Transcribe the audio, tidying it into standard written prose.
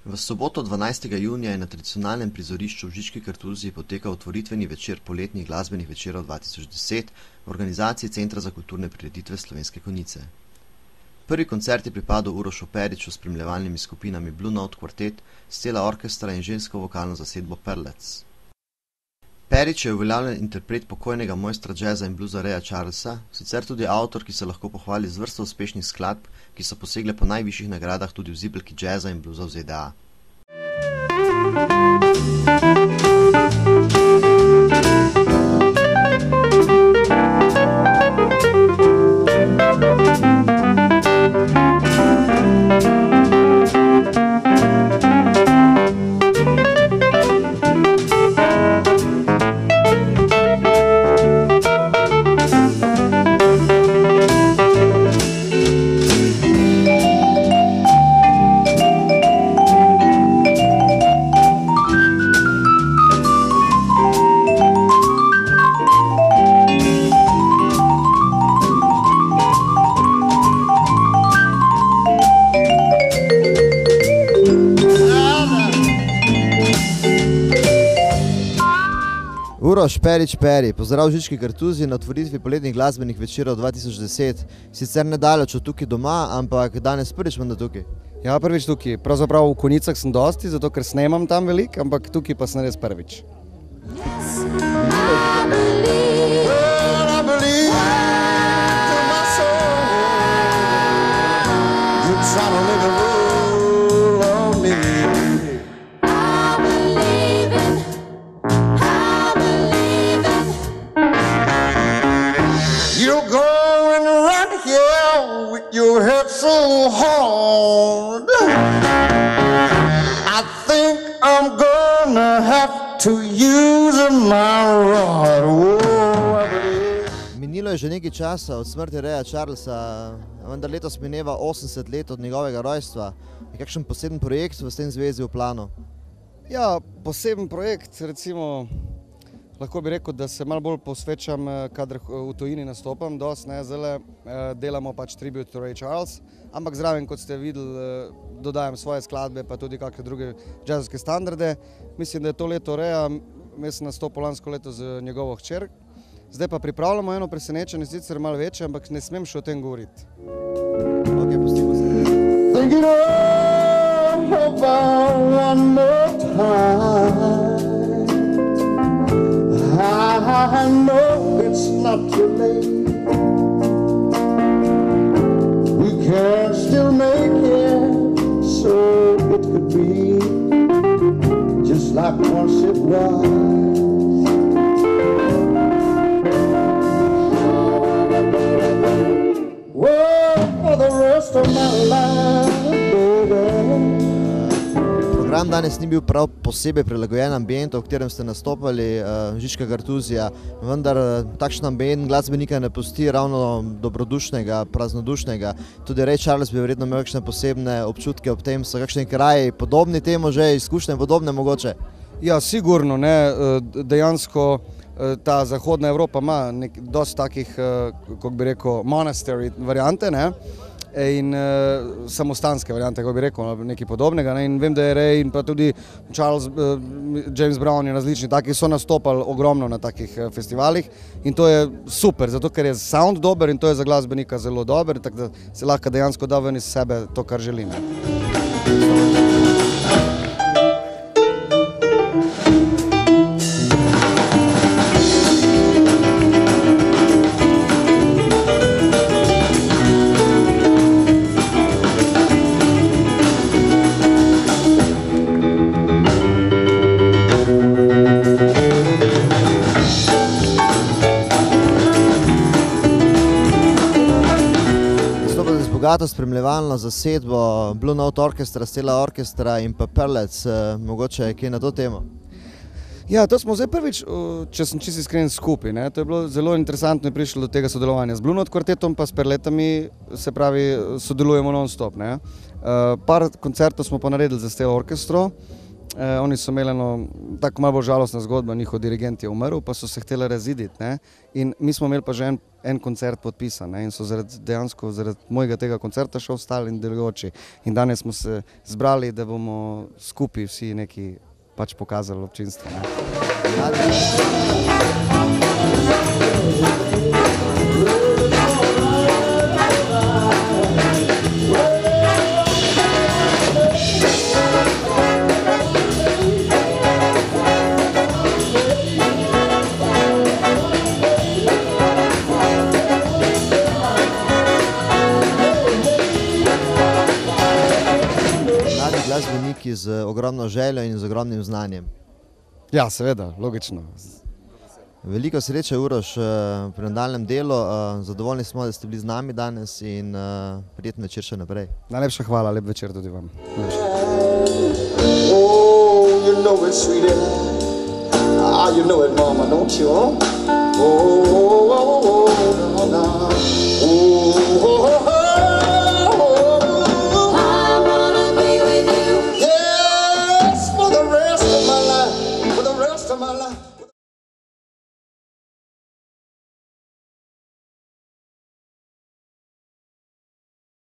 V soboto 12. junija je na tradicionalnem prizorišču v Žički Kartuziji potekal otvoritveni večer poletnih glasbenih večerov 2010 v organizaciji Centra za kulturne prireditve Slovenske Konjice. Prvi koncert je pripadal Urošu Periču s spremljevalnimi skupinami Blue Note Quartet, Stella Orchestra in žensko vokalno zasedbo Perlec. Perič je uveljavljen interpret pokojnega mojstra džeza in bluza Raya Charlesa, sicer tudi avtor, ki se lahko pohvali z vrsto uspešnih skladb, ki so posegle po najvišjih nagradah tudi v zibelki džeza in bluza v ZDA. Uroš Perič Peri, pozdrav v Žički Kartuziji na otvoritvi poletnih glasbenih večerov 2010. Sicer nedaleč od tukaj doma, ampak danes prvič menda tukaj. Ja, prvič tukaj. Pravzaprav v Konjicah sem dosti, zato ker snemam tam veliko, ampak tukaj pa sem res prvič. Your head so hard, I think I'm gonna have to use my rod. Minilo je že nekaj časa od smrti Raya Charlesa, vendar letos mineva 80 let od njegovega rojstva. Je kakšen poseben projekt v tem zvezi v planu? Ja, poseben projekt, recimo, lahko bi rekel, da se malo bolj posvečam, kadar v tujini nastopam, dosti, ne, zdaj delamo pač tribute to Ray Charles, ampak zraven, kot ste videli, dodajam svoje skladbe, pa tudi kakšne druge jazzovske standarde. Mislim, da je to leto Raya, jaz sem nastopil lansko leto z njegovo hčer. Zdaj pa pripravljamo eno presenečenje, sicer malo večje, ampak ne smem še o tem govoriti. Ok, pustimo se. Thinking about one more time, I know it's not too late. We can still make it so it could be just like once it was. Well, for the rest of my life, baby. Program danes ni bil prav posebej prilagojen ambientu, v katerem ste nastopali, Žička Kartuzija, vendar takšen ambient glasbenika ne pusti ravno dobrodušnega, praznodušnega. Tudi Ray Charles bi verjetno imel kakšne posebne občutke ob tem, so kakšni kraji podobni temu že, izkušnje podobne mogoče? Ja, sigurno, ne, dejansko ta zahodna Evropa ima dosti takih, kako bi rekel, monastery variante, ne, in samostanske variante, kako bi rekel, nekaj podobnega, ne, in vem, da je Ray in pa tudi Charles, James Brown in različni taki so nastopali ogromno na takih festivalih in to je super, zato ker je sound dober in to je za glasbenika zelo dober, tako da se lahko dejansko da ven iz sebe to, kar želim. Bogato spremljevalno zasedbo Blue Note Orchestra, Stella Orchestra in pa Perlec, mogoče kaj na to temo? Ja, to smo zdaj prvič, če sem čisto iskren, skupaj, ne. To je bilo zelo interesantno in prišlo do tega sodelovanja z Blue Note kvartetom pa s Perletami, se pravi, sodelujemo non-stop, ne. Par koncertov smo pa naredili za Stella Orchestro, Oni so imeli tako malo žalostna zgodba, njihov dirigent je umrl, pa so se hteli raziditi, ne? In mi smo imeli pa že en koncert podpisan, ne? In so dejansko zaradi mojega tega koncerta še ostali in delujoči. In danes smo se zbrali, da bomo skupaj vsi nekaj pač pokazali občinstvu, ne? Glasbeniki z ogromno željo in z ogromnim znanjem. Ja, seveda, logično. Veliko sreče, Uroš, pri nadaljnjem delu. Zadovoljni smo, da ste bili z nami danes in prijeten večer še naprej. Najlepša hvala, lep večer tudi vam. Oh, you know it, sweetie. You know it, mama, don't you? Oh, oh, oh, oh, oh, oh, oh, oh.